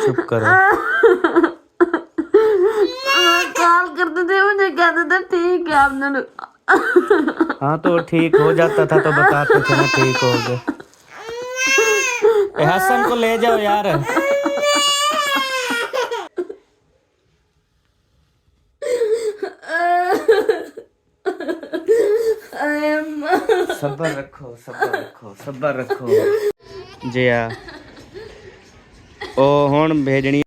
चुप करो। कॉल करते थे, मुझे कहते थे ठीक है आपने। हाँ तो ठीक हो जाता था तो बताते थे ना ठीक हो गए। हसन को ले जाओ यार। सब्र रखो, सब्र रखो, सब्र रखो। जी हाँ, ओ हुण भेजनी।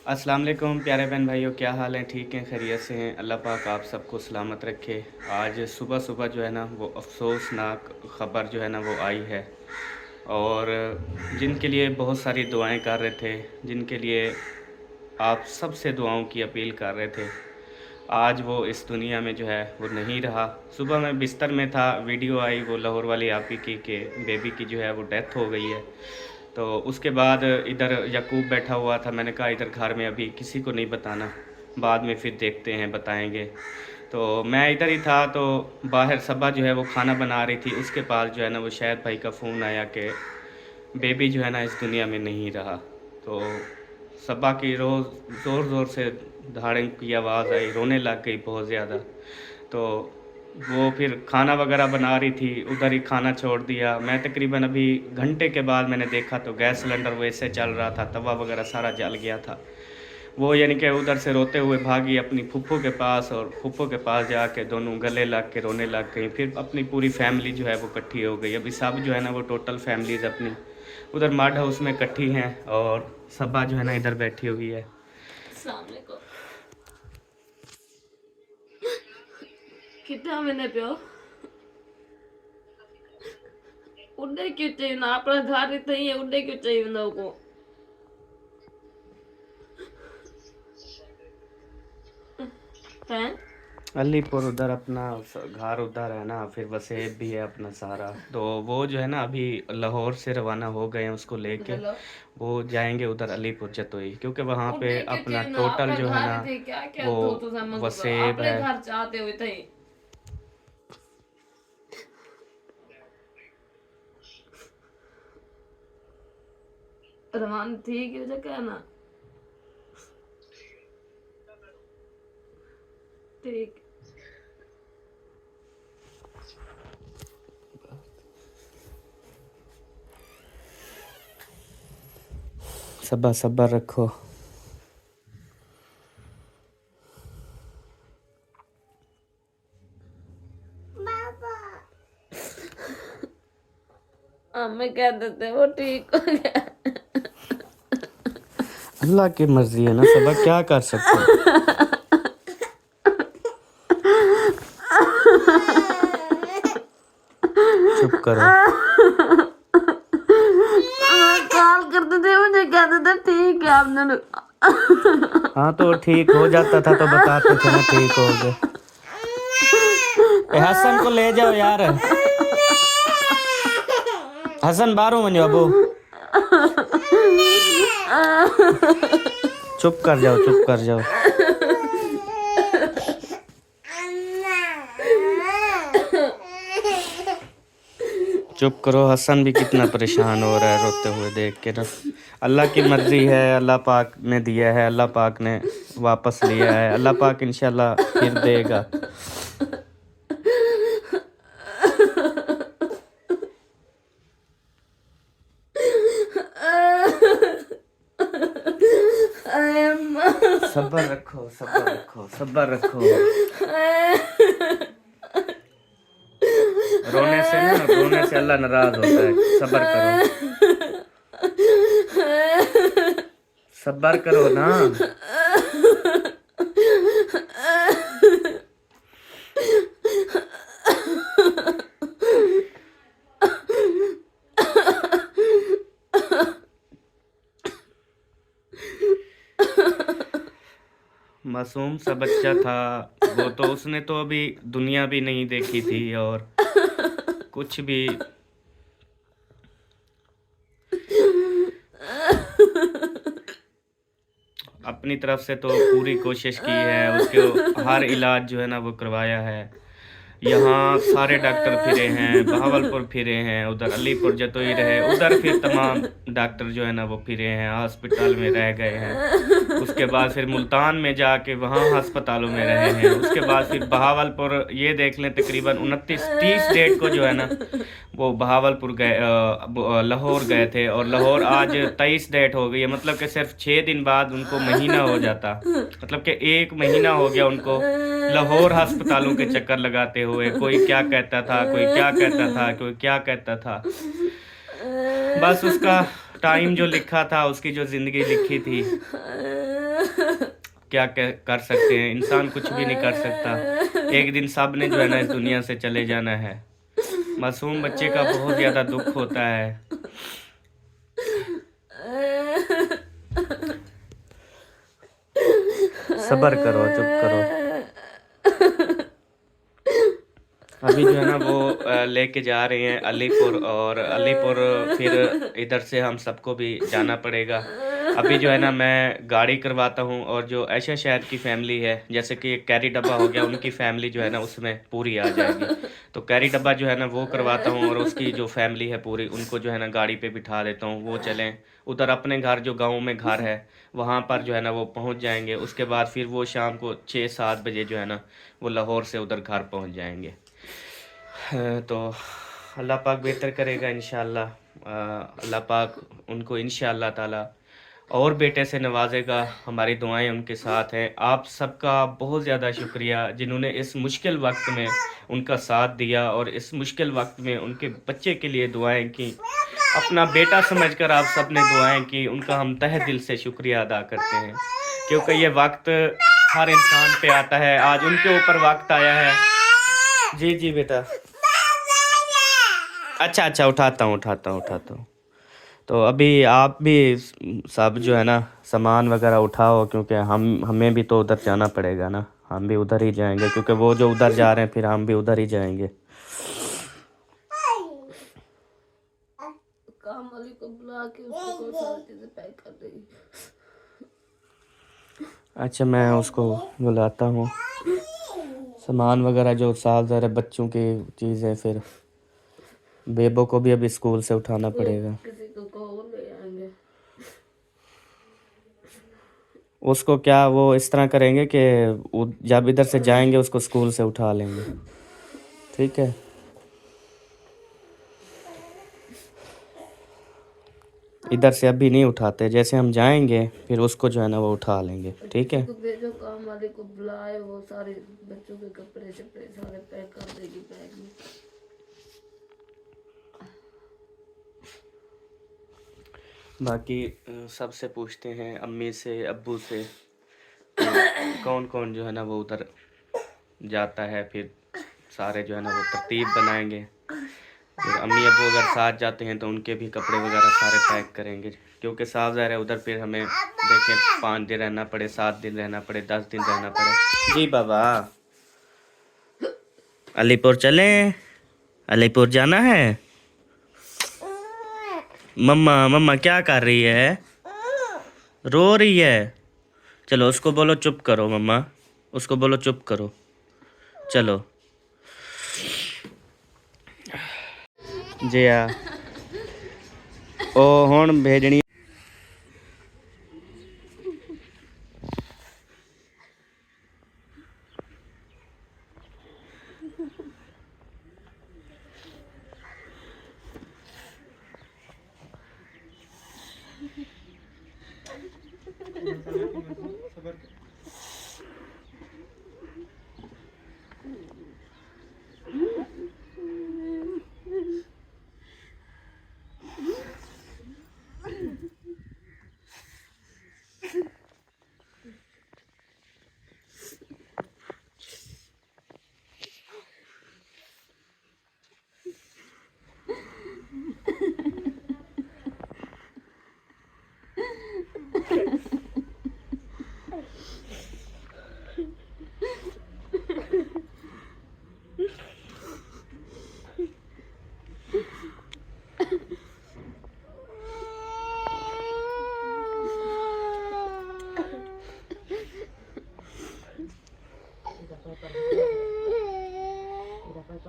अस्सलाम वालेकुम प्यारे बहन भाइयों, क्या हाल है? ठीक हैं, खैरियत से हैं? अल्लाह पाक आप सबको सलामत रखे। आज सुबह सुबह जो है ना वो अफसोसनाक ख़बर जो है ना वो आई है, और जिनके लिए बहुत सारी दुआएं कर रहे थे, जिनके लिए आप सबसे दुआओं की अपील कर रहे थे, आज वो इस दुनिया में जो है वो नहीं रहा। सुबह मैं बिस्तर में था, वीडियो आई वो लाहौर वाली आपी की के बेबी की जो है वो डेथ हो गई है। तो उसके बाद इधर याकूब बैठा हुआ था, मैंने कहा इधर घर में अभी किसी को नहीं बताना, बाद में फिर देखते हैं बताएंगे। तो मैं इधर ही था, तो बाहर सबा जो है वो खाना बना रही थी, उसके पास जो है ना वो शायद भाई का फ़ोन आया कि बेबी जो है ना इस दुनिया में नहीं रहा। तो सबा की रोज़ ज़ोर ज़ोर से धाड़े की आवाज़ आई, रोने लग गई बहुत ज़्यादा। तो वो फिर खाना वगैरह बना रही थी, उधर ही खाना छोड़ दिया। मैं तकरीबन अभी घंटे के बाद मैंने देखा तो गैस सिलेंडर वैसे चल रहा था, तवा वगैरह सारा जल गया था। वो यानी कि उधर से रोते हुए भागी अपनी फूफो के पास, और फूफो के पास जाके दोनों गले लग के रोने लग गई। फिर अपनी पूरी फैमिली जो है वो इकट्ठी हो गई। अभी सब जो है ना वो टोटल फैमिलीज़ अपनी उधर मड हाउस में इकट्ठी हैं, और सबा जो है ना इधर बैठी हुई है। कितना मैंने प्यो उड़े क्यों चाहिए ना, अपना घर इतना ही है, उड़े क्यों चाहिए ना को। हैं अलीपुर उधर अपना घर उधर है ना, फिर वसेब भी है अपना सारा। तो वो जो है ना अभी लाहौर से रवाना हो गए हैं उसको लेके, हेलो वो जाएंगे उधर अलीपुर जतोई, क्योंकि वहाँ पे उड़े क्यों अपना चाहिए ना, टोटल अपना जो है ना घर थे क्या क्या वो तो समझ दो, वसेब अपने है। घर चाहते हुए थे। रवान ठीक है जगह ना, ठीक। सब्र सब्र रखो। हमें कह देते वो ठीक हो गया। अल्लाह की मर्जी है ना, सब्र क्या कर सकते हैं। चुप करो। कॉल करते थे, मुझे कहते थे ठीक है आपने। हाँ तो ठीक हो जाता था तो बताते थे ना ठीक हो गए। हसन को ले जाओ यार। हसन बाहरों वञो अबू। चुप कर जाओ, चुप कर जाओ। चुप करो। हसन भी कितना परेशान हो रहा है रोते हुए देख के ना। अल्लाह की मर्जी है, अल्लाह पाक ने दिया है, अल्लाह पाक ने वापस लिया है, अल्लाह पाक इंशाल्लाह फिर देगा। सब्र रखो, सब्र रखो, सब्र रखो। रोने से अल्लाह नाराज होता है। सब्र करो, सब्र करो ना। मासूम सा बच्चा था, वो तो उसने तो अभी दुनिया भी नहीं देखी थी और कुछ भी। अपनी तरफ से तो पूरी कोशिश की है, उसको हर इलाज जो है ना वो करवाया है। यहाँ सारे डॉक्टर फिरे हैं, बहावलपुर फिरे हैं, उधर अलीपुर जतोई रहे, उधर फिर तमाम डॉक्टर जो है ना वो फिरे हैं, हॉस्पिटल में रह गए हैं। उसके बाद फिर मुल्तान में जाके वहाँ अस्पतालों में रहे हैं। उसके बाद फिर बहावलपुर, ये देख लें तकरीबन 29-30 डेट को जो है ना वो बहावलपुर गए, लाहौर गए थे, और लाहौर आज 23 डेट हो गई है। मतलब कि सिर्फ 6 दिन बाद उनको महीना हो जाता, मतलब कि 1 महीना हो गया उनको लाहौर अस्पतालों के चक्कर लगाते हुए। कोई क्या कहता था, कोई क्या कहता था, कोई क्या कहता था। बस उसका टाइम जो लिखा था, उसकी जो ज़िंदगी लिखी थी, क्या कर सकते हैं, इंसान कुछ भी नहीं कर सकता। एक दिन सब ने जो है ना इस दुनिया से चले जाना है। मासूम बच्चे का बहुत ज़्यादा दुख होता है। सब्र करो, चुप करो। अभी जो है ना वो लेके जा रहे हैं अलीपुर, और अलीपुर फिर इधर से हम सबको भी जाना पड़ेगा। अभी जो है ना मैं गाड़ी करवाता हूँ, और जो ऐशा शहर की फैमिली है, जैसे कि कैरी डब्बा हो गया, उनकी फैमिली जो है ना उसमें पूरी आ जाएगी। तो कैरी डब्बा जो है ना वो करवाता हूँ, और उसकी जो फैमिली है पूरी, उनको जो है ना गाड़ी पे बिठा देता हूँ, वो चलें उधर अपने घर, जो गाँव में घर है वहाँ पर जो है ना वो पहुँच जाएंगे। उसके बाद फिर वो शाम को 6-7 बजे जो है ना वो लाहौर से उधर घर पहुँच जाएंगे। तो अल्लाह पाक बेहतर करेगा इंशाअल्लाह। अल्लाह पाक उनको इंशाअल्लाह ताला और बेटे से नवाजेगा। हमारी दुआएं उनके साथ हैं। आप सबका बहुत ज़्यादा शुक्रिया, जिन्होंने इस मुश्किल वक्त में उनका साथ दिया, और इस मुश्किल वक्त में उनके बच्चे के लिए दुआएं की। अपना बेटा समझकर आप सब ने दुआएं की, उनका हम तहे दिल से शुक्रिया अदा करते हैं, क्योंकि ये वक्त हर इंसान पे आता है। आज उनके ऊपर वक्त आया है। जी जी बेटा, अच्छा अच्छा, उठाता हूँ। तो अभी आप भी सब जो है ना सामान वगैरह उठाओ, क्योंकि हमें भी तो उधर जाना पड़ेगा ना। हम भी उधर ही जाएंगे, क्योंकि वो जो उधर जा रहे हैं फिर हम भी उधर ही जाएंगे। काम वाली को बुला के उसको सारी चीजें पैक कर देगी। अच्छा, मैं उसको बुलाता हूँ। सामान वगैरह जो साल ज़रा बच्चों की चीज़ें, फिर बेबो को भी अभी स्कूल से उठाना पड़ेगा। किसी को कहो ले आएंगे। उसको क्या वो इस तरह करेंगे कि जब इधर से जाएंगे उसको स्कूल से उठा लेंगे, ठीक है। इधर से अभी नहीं उठाते, जैसे हम जाएंगे फिर उसको जो है ना वो उठा लेंगे, ठीक है। किसी को भेजो काम वाले को बुलाए, वो सारे बच्चों के कपड़े चपड़े सारे पैक कर देगी बैग में। बाकी सबसे पूछते हैं, अम्मी से, अब्बू से, कौन कौन जो है ना वो उधर जाता है। फिर सारे जो है ना वो तरतीब बनाएंगे। फिर अम्मी अब्बू अगर साथ जाते हैं तो उनके भी कपड़े वगैरह सारे पैक करेंगे, क्योंकि साफ ज़ाहिर है उधर फिर हमें देखें 5 दिन रहना पड़े, 7 दिन रहना पड़े, 10 दिन रहना पड़े। जी बाबा, अलीपुर चलें? अलीपुर जाना है? मम्मा मम्मा क्या कर रही है? रो रही है? चलो उसको बोलो चुप करो, मम्मा उसको बोलो चुप करो, चलो। जी हाँ, ओ हुण भेजनी।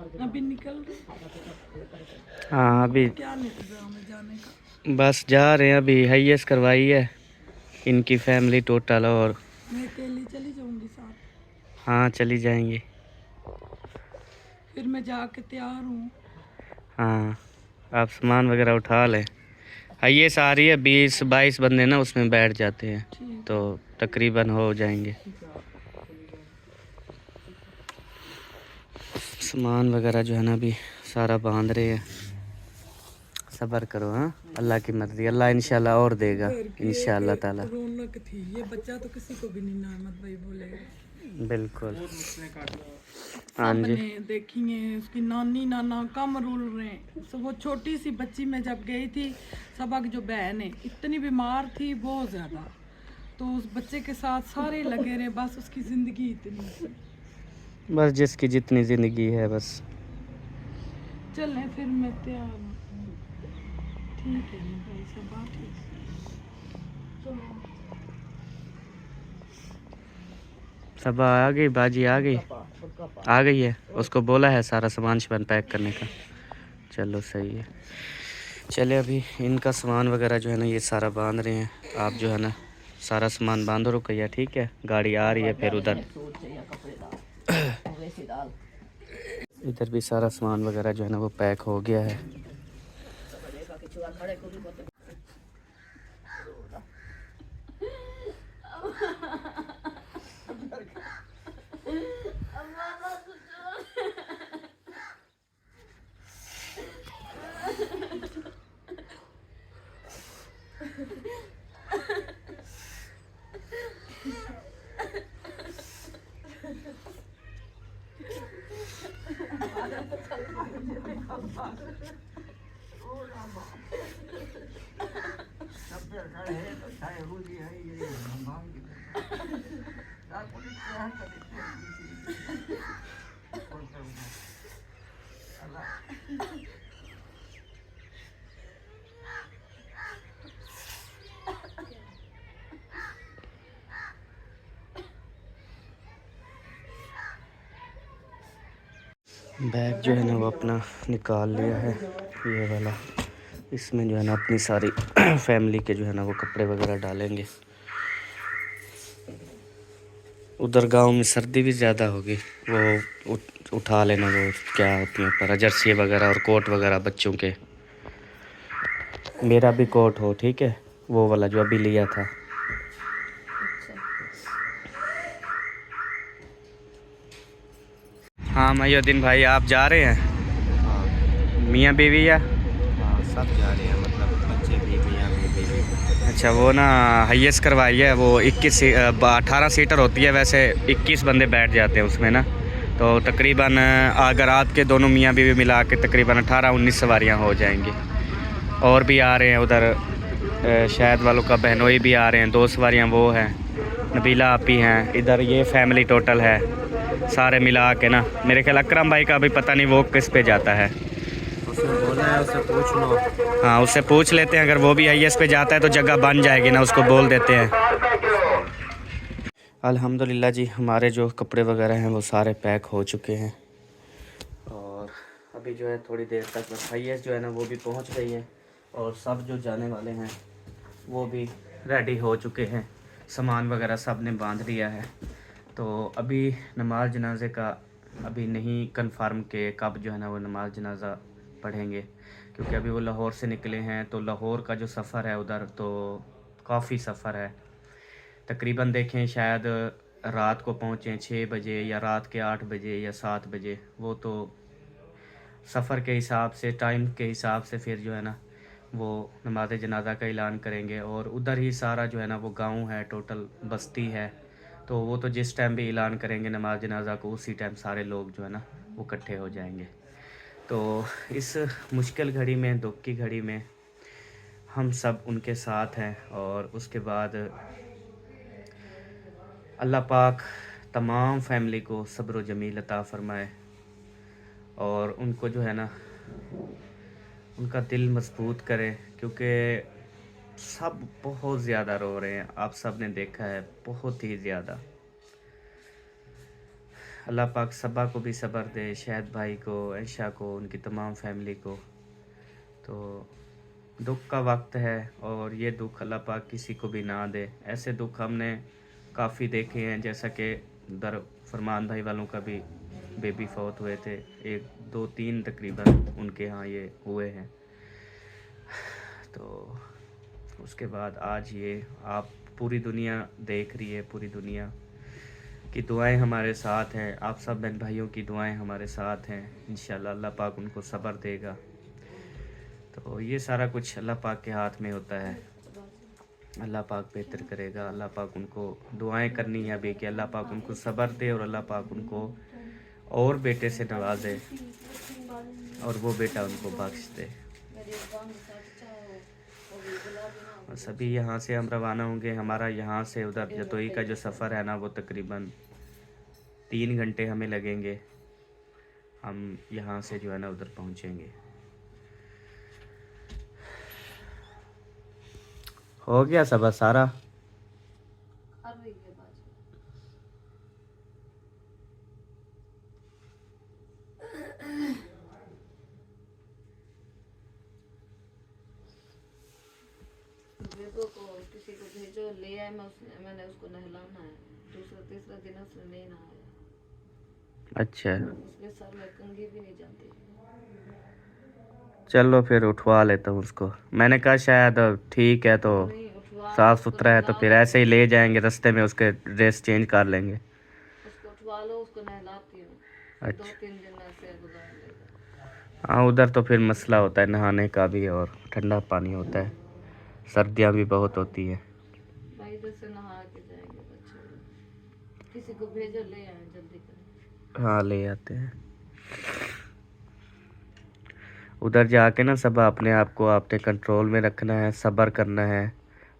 अभी निकल रहे। हाँ अभी क्या इंतजाम है जाने का? बस जा रहे हैं, अभी हाईएस करवाई है इनकी फैमिली टोटल। और मैं अकेली चली जाऊंगी साथ। हाँ चली जाएंगी। फिर मैं जाके तैयार हूँ। हाँ आप सामान वगैरह उठा लें। हाईएस आ रही है, 20-22 बंदे ना उसमें बैठ जाते हैं, ठीक तो तकरीबन हो जाएंगे। सामान वगैरह जो है ना अभी सारा बांध रहे हैं। सब्र करो, हाँ अल्लाह की मर्जी, अल्लाह इंशाल्लाह और देगा घर की इंशाल्लाह एक ताला। रौनक थी ये, बच्चा तो किसी को भी नहीं नामत भाई बोलेगा। बिल्कुल। हाँ सब जी। ने देखी है, उसकी नानी नाना कम रूल रहे हैं। so, वो छोटी सी बच्ची मैं जब गई थी, सबा की जो बहन है इतनी बीमार थी बहुत ज़्यादा, तो उस बच्चे के साथ सारे लगे रहे, बस उसकी ज़िंदगी इतनी थी। बस जिसकी जितनी ज़िंदगी है बस। चलें फिर मैं तैयार हूँ। ठीक है ना भाई सब बात ठीक है। चलो सब आ गई, बाजी आ गई, आ गई है। उसको बोला है सारा सामान शामान पैक करने का। चलो सही है। चले अभी इनका सामान वगैरह जो है ना ये सारा बांध रहे हैं। आप जो है ना सारा सामान बांधो रुकैया, ठीक है? गाड़ी आ रही है फिर उधर। इधर भी सारा सामान वगैरह जो है ना वो पैक हो गया है। बैग जो है ना वो अपना निकाल लिया है ये वाला। इसमें जो है ना अपनी सारी फैमिली के जो है ना वो कपड़े वगैरह डालेंगे। उधर गांव में सर्दी भी ज़्यादा होगी, वो उठा लेना, वो क्या होती है पर जर्सी वगैरह और कोट वगैरह बच्चों के। मेरा भी कोट हो, ठीक है? वो वाला जो अभी लिया था। हाँ मयूद्दीन भाई आप जा रहे हैं? हाँ मियाँ बीवी या? हाँ सब जा रहे हैं, मतलब बच्चे भी मियाँ बीवी भी। अच्छा वो ना हाईएस्ट करवाई है वो 18 सीटर होती है वैसे, 21 बंदे बैठ जाते हैं उसमें ना। तो तकरीबन अगर आपके दोनों मियाँ बीवी मिला के तकरीबन 18-19 सवारियाँ हो जाएंगी। और भी आ रहे हैं उधर, शायद वालों का बहनोई भी आ रहे हैं, 2 सवारियाँ वो हैं, नबीला आपी हैं। इधर ये फैमिली टोटल है सारे मिला के ना। मेरे ख्याल अकरम भाई का भी पता नहीं वो किस पे जाता है। उसने बोला है, उससे पूछ लो। हाँ उससे पूछ लेते हैं, अगर वो भी आईएस पे जाता है तो जगह बन जाएगी ना, उसको बोल देते हैं। अल्हम्दुलिल्लाह जी हमारे जो कपड़े वगैरह हैं वो सारे पैक हो चुके हैं। और अभी जो है थोड़ी देर तक बस आईएस जो है ना वो भी पहुंच गई है, और सब जो जाने वाले हैं वो भी रेडी हो चुके हैं। सामान वगैरह सब ने बांध लिया है। तो अभी नमाज जनाजे का अभी नहीं कंफर्म के कब जो है ना वो नमाज जनाजा पढ़ेंगे, क्योंकि अभी वो लाहौर से निकले हैं। तो लाहौर का जो सफ़र है उधर तो काफ़ी सफ़र है, तकरीबन देखें शायद रात को पहुँचें 6 बजे या रात के 8 बजे या 7 बजे। वो तो सफ़र के हिसाब से, टाइम के हिसाब से फिर जो है ना वो नमाज जनाजा का ऐलान करेंगे। और उधर ही सारा जो है ना वो गांव है, टोटल बस्ती है, तो वो तो जिस टाइम भी ऐलान करेंगे नमाज जनाजा को उसी टाइम सारे लोग जो है ना वो इकट्ठे हो जाएंगे। तो इस मुश्किल घड़ी में, दुख की घड़ी में हम सब उनके साथ हैं। और उसके बाद अल्लाह पाक तमाम फैमिली को सब्र जमील अता फ़रमाए, और उनको जो है ना उनका दिल मजबूत करे, क्योंकि सब बहुत ज़्यादा रो रहे हैं। आप सब ने देखा है बहुत ही ज़्यादा। अल्लाह पाक सबा को भी सब्र दे, शाहिद भाई को, ऐशा को, उनकी तमाम फैमिली को। तो दुख का वक्त है और ये दुख अल्लाह पाक किसी को भी ना दे। ऐसे दुख हमने काफ़ी देखे हैं, जैसा कि उधर फरमान भाई वालों का भी बेबी फौत हुए थे, 1 2 3 तकरीबन उनके यहाँ ये हुए हैं। तो उसके बाद आज ये आप पूरी दुनिया देख रही है, पूरी दुनिया की दुआएं हमारे साथ हैं, आप सब बहन भाइयों की दुआएं हमारे साथ हैं। इंशाल्लाह अल्लाह पाक उनको सब्र देगा। तो ये सारा कुछ अल्लाह पाक के हाथ में होता है, अल्लाह पाक बेहतर करेगा। अल्लाह पाक उनको दुआएं करनी है अभी कि अल्लाह पाक उनको सब्र दे और अल्लाह पाक उनको और बेटे से नवाजे और वो बेटा उनको बख्श दे। बस अभी यहाँ से हम रवाना होंगे। हमारा यहाँ से उधर जतोई का जो सफ़र है ना, वो तकरीबन 3 घंटे हमें लगेंगे। हम यहाँ से जो है ना उधर पहुँचेंगे। हो गया सब सारा। बेटों को किसी को भेजो, ले आए, मैंने उसको नहलाना है। दूसरा तीसरा दिन उसने नहीं नहाया। अच्छा उसके सर में कंघी भी नहीं जाती। चलो फिर उठवा लेता हूँ उसको। मैंने कहा शायद ठीक है तो नहीं उठवा, साफ़ उसको सुथरा है तो नहला फिर लो, ऐसे ही ले जाएंगे, रास्ते में उसके ड्रेस चेंज कर लेंगे। उसको उठवा लो, उसको नहलाती हूँ। अच्छा 2-3 दिन ऐसे गुजार लेगा। हाँ, उधर तो फिर मसला होता है नहाने का भी और ठंडा पानी होता है, सर्दियाँ भी बहुत होती हैं। भाई इधर से नहा के जाएंगे बच्चे। किसी को भेजो, ले आए जल्दी करें। हाँ ले आते हैं। उधर जाके ना सब अपने आप को आपने कंट्रोल में रखना है, सब्र करना है।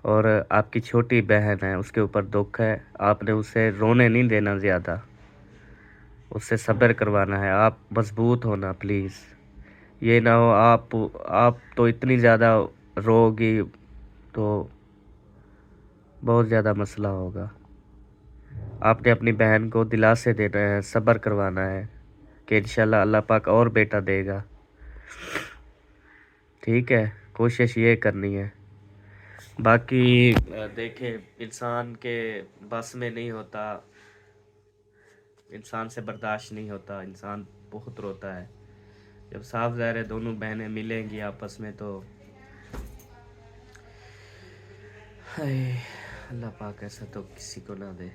और आपकी छोटी बहन है, उसके ऊपर दुख है, आपने उसे रोने नहीं देना ज़्यादा, उससे सब्र करवाना है। आप मजबूत होना प्लीज़। ये ना हो आप तो इतनी ज़्यादा रोगी तो बहुत ज़्यादा मसला होगा। आपने अपनी बहन को दिलासे देना है, सब्र करवाना है कि इंशाल्लाह अल्लाह पाक और बेटा देगा। ठीक है, कोशिश ये करनी है। बाकी देखें, इंसान के बस में नहीं होता, इंसान से बर्दाश्त नहीं होता, इंसान बहुत रोता है। जब साफ ज़ाहिर है दोनों बहनें मिलेंगी आपस में तो हाय, अल्लाह पाक ऐसा तो किसी को ना दे।